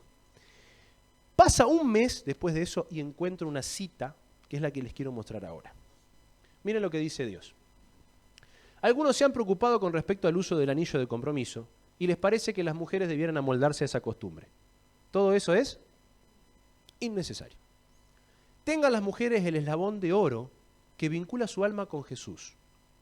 Pasa un mes después de eso y encuentro una cita que es la que les quiero mostrar ahora. Miren lo que dice Dios. Algunos se han preocupado con respecto al uso del anillo de compromiso y les parece que las mujeres debieran amoldarse a esa costumbre. Todo eso es innecesario. Tengan las mujeres el eslabón de oro que vincula su alma con Jesús.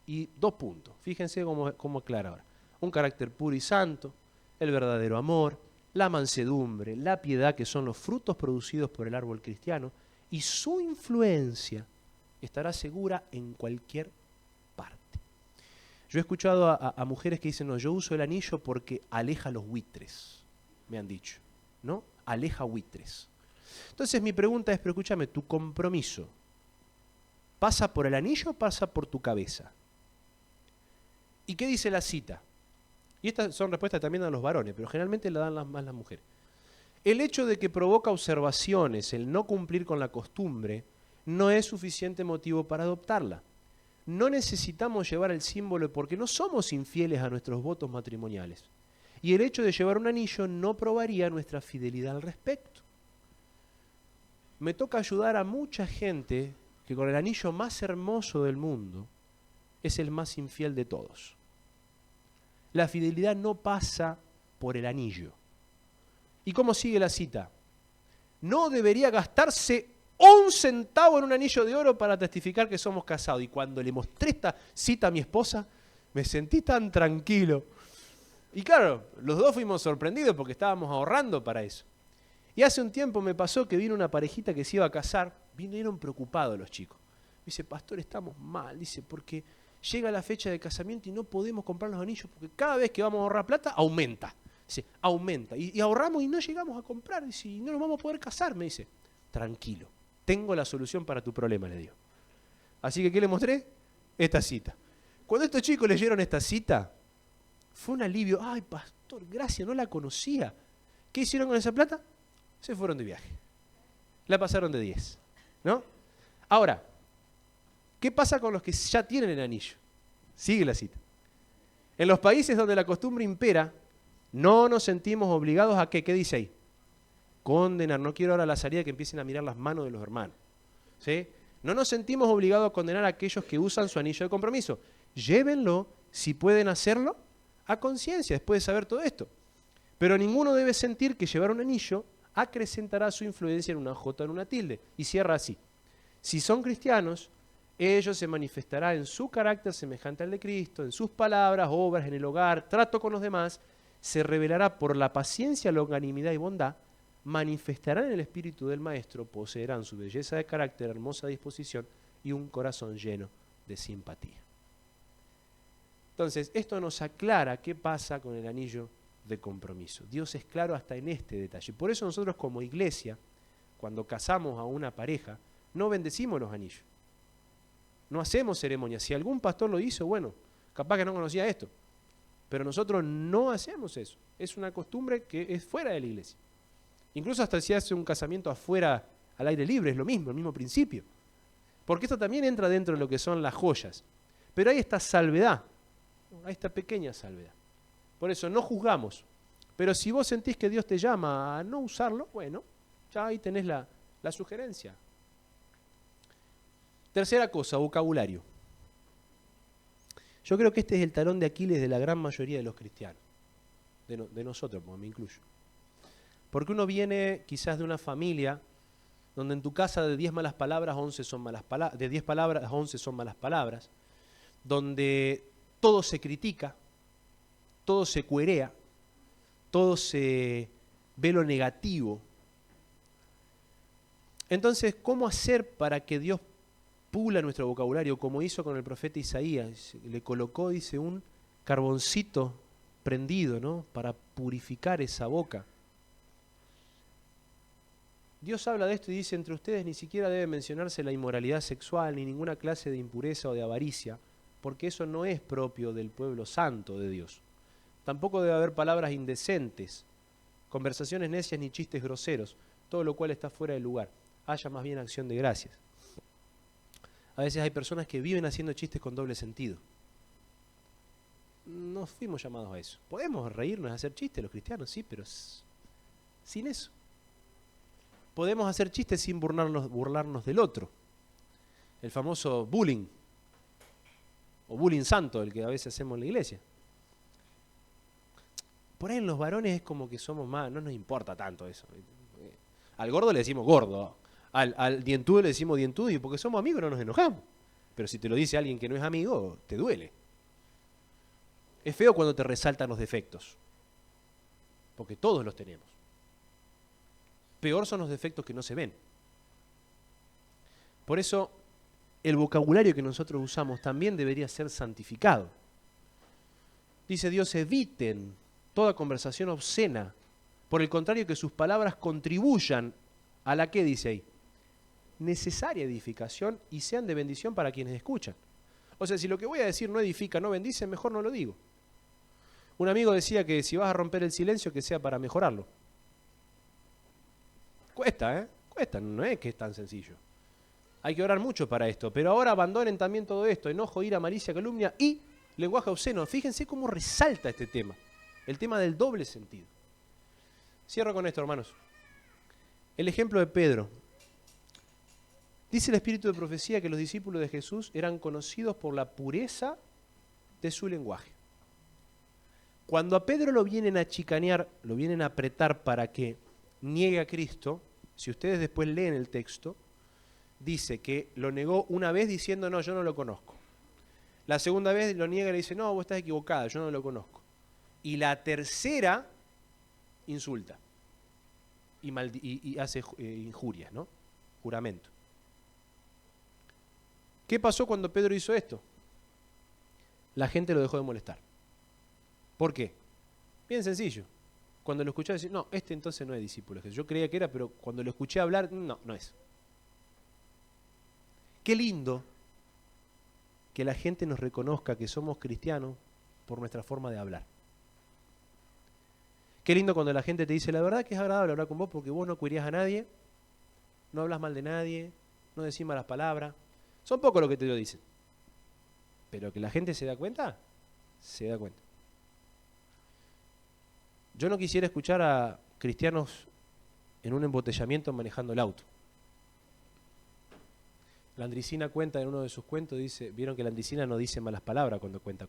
Y 2 puntos. Fíjense cómo aclara ahora. Un carácter puro y santo, el verdadero amor, la mansedumbre, la piedad, que son los frutos producidos por el árbol cristiano, y su influencia estará segura en cualquier parte. Yo he escuchado a mujeres que dicen, no, yo uso el anillo porque aleja los buitres, me han dicho, ¿no? Aleja buitres. Entonces mi pregunta es, pero escúchame, ¿tu compromiso pasa por el anillo o pasa por tu cabeza? ¿Y qué dice la cita? Y estas son respuestas también a los varones, pero generalmente la dan más las mujeres. El hecho de que provoca observaciones, el no cumplir con la costumbre, no es suficiente motivo para adoptarla. No necesitamos llevar el símbolo porque no somos infieles a nuestros votos matrimoniales. Y el hecho de llevar un anillo no probaría nuestra fidelidad al respecto. Me toca ayudar a mucha gente que con el anillo más hermoso del mundo es el más infiel de todos. La fidelidad no pasa por el anillo. ¿Y cómo sigue la cita? No debería gastarse 1 centavo en un anillo de oro para testificar que somos casados. Y cuando le mostré esta cita a mi esposa, me sentí tan tranquilo. Y claro, los dos fuimos sorprendidos porque estábamos ahorrando para eso. Y hace un tiempo me pasó que vino una parejita que se iba a casar, vinieron preocupados los chicos. Me dice, pastor, estamos mal, dice, porque llega la fecha de casamiento y no podemos comprar los anillos porque cada vez que vamos a ahorrar plata, aumenta. Dice, aumenta. Y ahorramos y no llegamos a comprar. Dice, y no nos vamos a poder casar. Me dice, tranquilo, tengo la solución para tu problema, le digo. Así que, ¿qué le mostré? Esta cita. Cuando estos chicos leyeron esta cita, fue un alivio. Ay, pastor, gracias, no la conocía. ¿Qué hicieron con esa plata? Se fueron de viaje. La pasaron de 10, ¿no? Ahora, ¿qué pasa con los que ya tienen el anillo? Sigue la cita. En los países donde la costumbre impera, no nos sentimos obligados a ¿qué? ¿Qué dice ahí? Condenar. No quiero ahora la salida que empiecen a mirar las manos de los hermanos. ¿Sí? No nos sentimos obligados a condenar a aquellos que usan su anillo de compromiso. Llévenlo, si pueden hacerlo, a conciencia después de saber todo esto. Pero ninguno debe sentir que llevar un anillo acrecentará su influencia en una jota o en una tilde. Y cierra así. Si son cristianos, ellos se manifestará en su carácter semejante al de Cristo, en sus palabras, obras, en el hogar, trato con los demás, se revelará por la paciencia, longanimidad y bondad, manifestarán el espíritu del Maestro, poseerán su belleza de carácter, hermosa disposición y un corazón lleno de simpatía. Entonces, esto nos aclara qué pasa con el anillo de compromiso. Dios es claro hasta en este detalle. Por eso nosotros como iglesia, cuando casamos a una pareja, no bendecimos los anillos. No hacemos ceremonias. Si algún pastor lo hizo, bueno, capaz que no conocía esto. Pero nosotros no hacemos eso. Es una costumbre que es fuera de la iglesia. Incluso hasta si hace un casamiento afuera, al aire libre, es lo mismo, el mismo principio. Porque esto también entra dentro de lo que son las joyas. Pero hay esta salvedad, hay esta pequeña salvedad. Por eso no juzgamos. Pero si vos sentís que Dios te llama a no usarlo, bueno, ya ahí tenés la sugerencia. Tercera cosa, vocabulario. Yo creo que este es el talón de Aquiles de la gran mayoría de los cristianos, de nosotros, como me incluyo. Porque uno viene quizás de una familia donde en tu casa de 10 malas palabras, 11 son malas palabras, de 10 palabras, 11 son malas palabras, donde todo se critica, todo se cuerea, todo se ve lo negativo. Entonces, ¿cómo hacer para que Dios pula nuestro vocabulario, como hizo con el profeta Isaías? Le colocó, dice, un carboncito prendido, ¿no?, para purificar esa boca. Dios habla de esto y dice, entre ustedes ni siquiera debe mencionarse la inmoralidad sexual, ni ninguna clase de impureza o de avaricia, porque eso no es propio del pueblo santo de Dios. Tampoco debe haber palabras indecentes, conversaciones necias ni chistes groseros, todo lo cual está fuera de lugar. Haya más bien acción de gracias. A veces hay personas que viven haciendo chistes con doble sentido. No fuimos llamados a eso. Podemos reírnos, hacer chistes los cristianos, sí, pero sin eso. Podemos hacer chistes sin burlarnos del otro. El famoso bullying, o bullying santo, el que a veces hacemos en la iglesia. Por ahí en los varones es como que somos más, no nos importa tanto eso. Al gordo le decimos gordo, al dientudo le decimos dientudo, y porque somos amigos no nos enojamos. Pero si te lo dice alguien que no es amigo, te duele. Es feo cuando te resaltan los defectos, porque todos los tenemos. Peor son los defectos que no se ven. Por eso, el vocabulario que nosotros usamos también debería ser santificado. Dice Dios, eviten toda conversación obscena. Por el contrario, que sus palabras contribuyan a la que dice ahí, necesaria edificación y sean de bendición para quienes escuchan. O sea, si lo que voy a decir no edifica, no bendice, mejor no lo digo. Un amigo decía que si vas a romper el silencio, que sea para mejorarlo. Cuesta, ¿eh? Cuesta, no es que es tan sencillo. Hay que orar mucho para esto, pero ahora abandonen también todo esto, enojo, ira, malicia, calumnia y lenguaje obsceno. Fíjense cómo resalta este tema, el tema del doble sentido. Cierro con esto, hermanos. El ejemplo de Pedro. Dice el espíritu de profecía que los discípulos de Jesús eran conocidos por la pureza de su lenguaje. Cuando a Pedro lo vienen a chicanear, lo vienen a apretar para que niegue a Cristo, si ustedes después leen el texto, dice que lo negó una vez diciendo, no, yo no lo conozco. La segunda vez lo niega y le dice, no, vos estás equivocada, yo no lo conozco. Y la tercera, insulta y hace injurias, ¿no? Juramento. ¿Qué pasó cuando Pedro hizo esto? La gente lo dejó de molestar. ¿Por qué? Bien sencillo. Cuando lo escuché decir, no, este entonces no es discípulo de Jesús. Yo creía que era, pero cuando lo escuché hablar, no, no es. Qué lindo que la gente nos reconozca que somos cristianos por nuestra forma de hablar. Qué lindo cuando la gente te dice, la verdad que es agradable hablar con vos porque vos no cuirías a nadie, no hablas mal de nadie, no decís malas palabras. Son pocos los que te lo dicen. Pero que la gente se da cuenta, se da cuenta. Yo no quisiera escuchar a cristianos en un embotellamiento manejando el auto. La Andricina cuenta en uno de sus cuentos, dice, vieron que la Andricina no dice malas palabras cuando cuenta.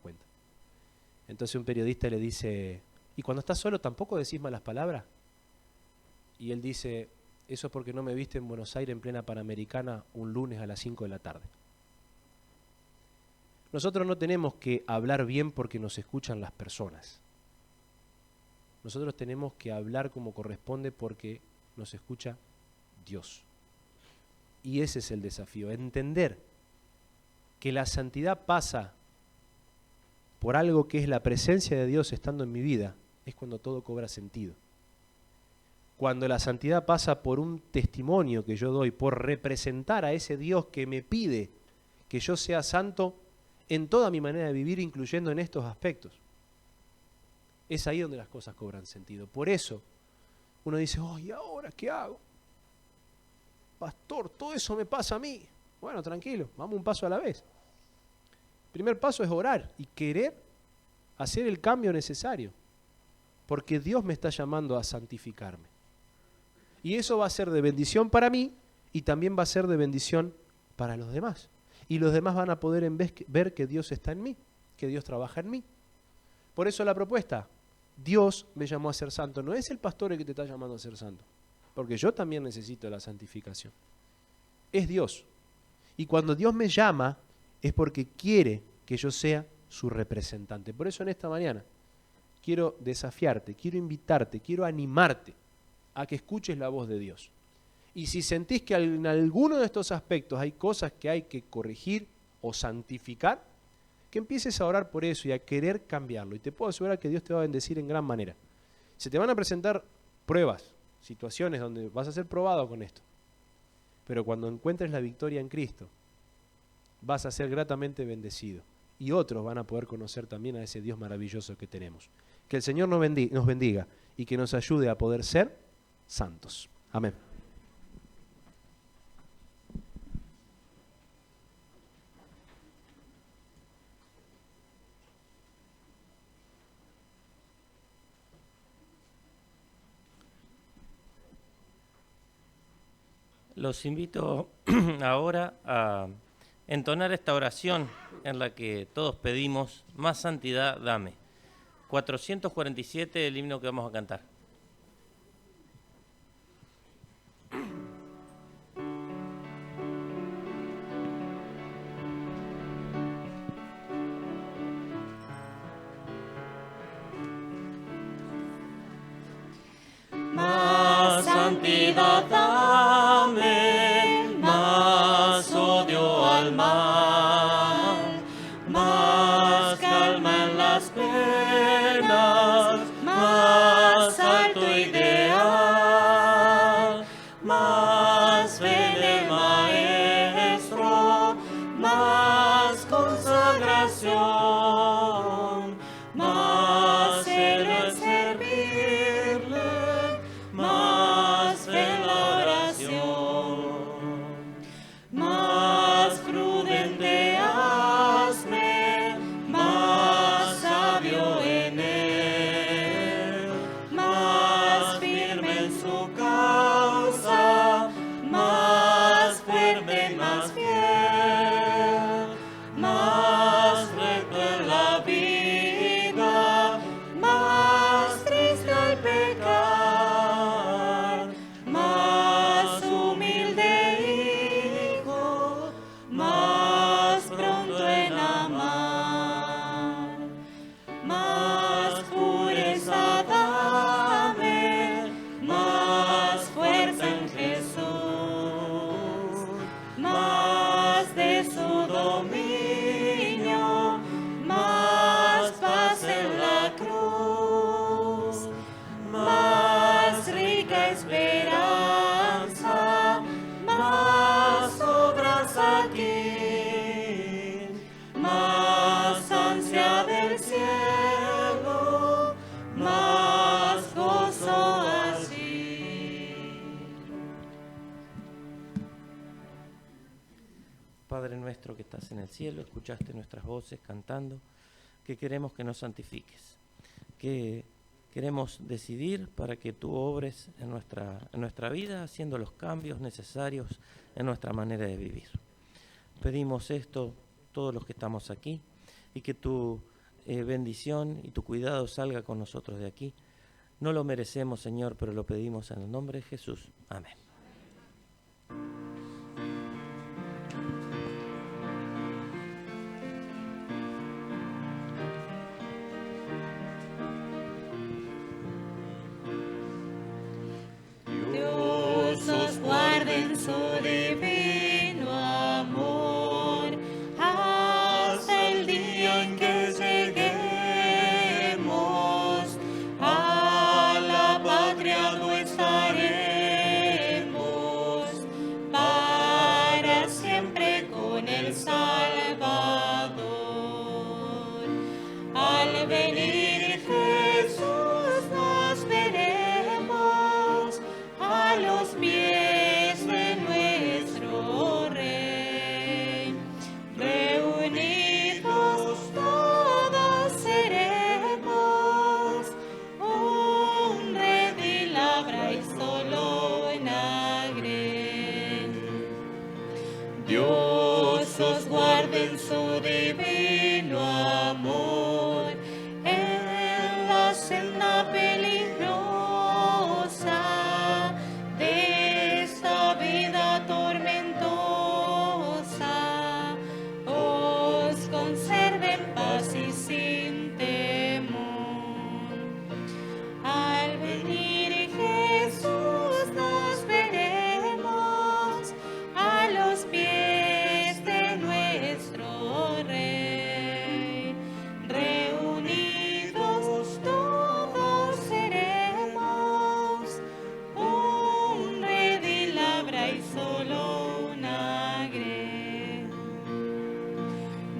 Entonces un periodista le dice, ¿y cuando estás solo tampoco decís malas palabras? Y él dice, eso es porque no me viste en Buenos Aires en plena Panamericana un lunes a las 5 de la tarde. Nosotros no tenemos que hablar bien porque nos escuchan las personas. Nosotros tenemos que hablar como corresponde porque nos escucha Dios. Y ese es el desafío, entender que la santidad pasa por algo que es la presencia de Dios estando en mi vida, es cuando todo cobra sentido. Cuando la santidad pasa por un testimonio que yo doy, por representar a ese Dios que me pide que yo sea santo en toda mi manera de vivir, incluyendo en estos aspectos. Es ahí donde las cosas cobran sentido. Por eso uno dice, oh, ¿y ahora qué hago? Pastor, todo eso me pasa a mí. Bueno, tranquilo, vamos un paso a la vez. El primer paso es orar y querer hacer el cambio necesario, porque Dios me está llamando a santificarme. Y eso va a ser de bendición para mí y también va a ser de bendición para los demás. Y los demás van a poder ver que Dios está en mí, que Dios trabaja en mí. Por eso la propuesta, Dios me llamó a ser santo. No es el pastor el que te está llamando a ser santo, porque yo también necesito la santificación. Es Dios. Y cuando Dios me llama, es porque quiere que yo sea su representante. Por eso en esta mañana quiero desafiarte, quiero invitarte, quiero animarte a que escuches la voz de Dios. Y si sentís que en alguno de estos aspectos hay cosas que hay que corregir o santificar, que empieces a orar por eso y a querer cambiarlo. Y te puedo asegurar que Dios te va a bendecir en gran manera. Se te van a presentar pruebas, situaciones donde vas a ser probado con esto. Pero cuando encuentres la victoria en Cristo, vas a ser gratamente bendecido. Y otros van a poder conocer también a ese Dios maravilloso que tenemos. Que el Señor nos bendiga y que nos ayude a poder ser santos. Amén. Los invito ahora a entonar esta oración en la que todos pedimos más santidad, dame. 447, el himno que vamos a cantar. Más santidad dame, más odio al mal, más calma en las penas, más alto ideal, más fe del Maestro, más consagración, más celo en servirle, más fe en la nuestro que estás en el cielo, escuchaste nuestras voces cantando, que queremos que nos santifiques, que queremos decidir para que tú obres en nuestra vida, haciendo los cambios necesarios en nuestra manera de vivir. Pedimos esto todos los que estamos aquí y que tu bendición y tu cuidado salga con nosotros de aquí. No lo merecemos, Señor, pero lo pedimos en el nombre de Jesús. Amén. Dios os guarde en su divino amor, hasta el día en que lleguemos a la patria donde estaremos para siempre con el Salvador. Al venir Jesús nos veremos a los pies de nuestro Rey. Reunidos todos seremos un redil habrá y solo una grey. Dios os guarde en su divino amor, en la senda peligrosa de esta vida tormentosa, os conserve en paz y sin temor. Al venir Jesús nos veremos a los pies de nuestro Rey. Reunidos todos seremos un redil habrá y solo una grey.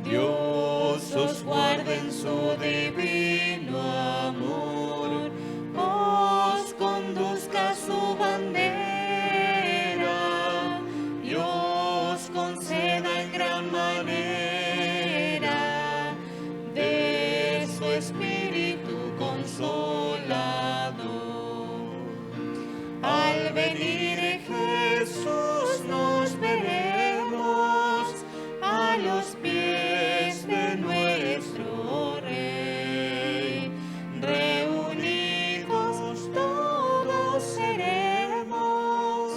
Dios os guarde en su divino amor, os conduzca a su bandera y os conceda en gran manera de su espíritu consolador. Al venir Jesús nos veremos a los pies de nuestro Rey. Reunidos todos seremos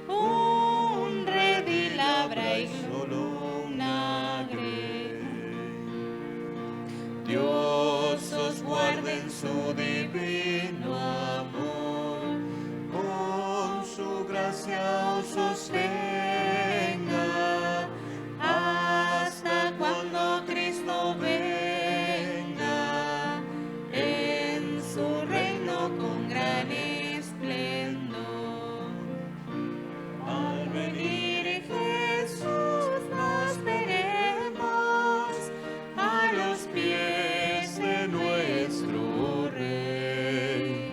un redil habrá y solo una grey. Dios os guarde en su divino amor, con su gracia os sostenga hasta cuando Cristo venga en su reino con gran esplendor. Al venir Jesús nos veremos a los pies de nuestro Rey.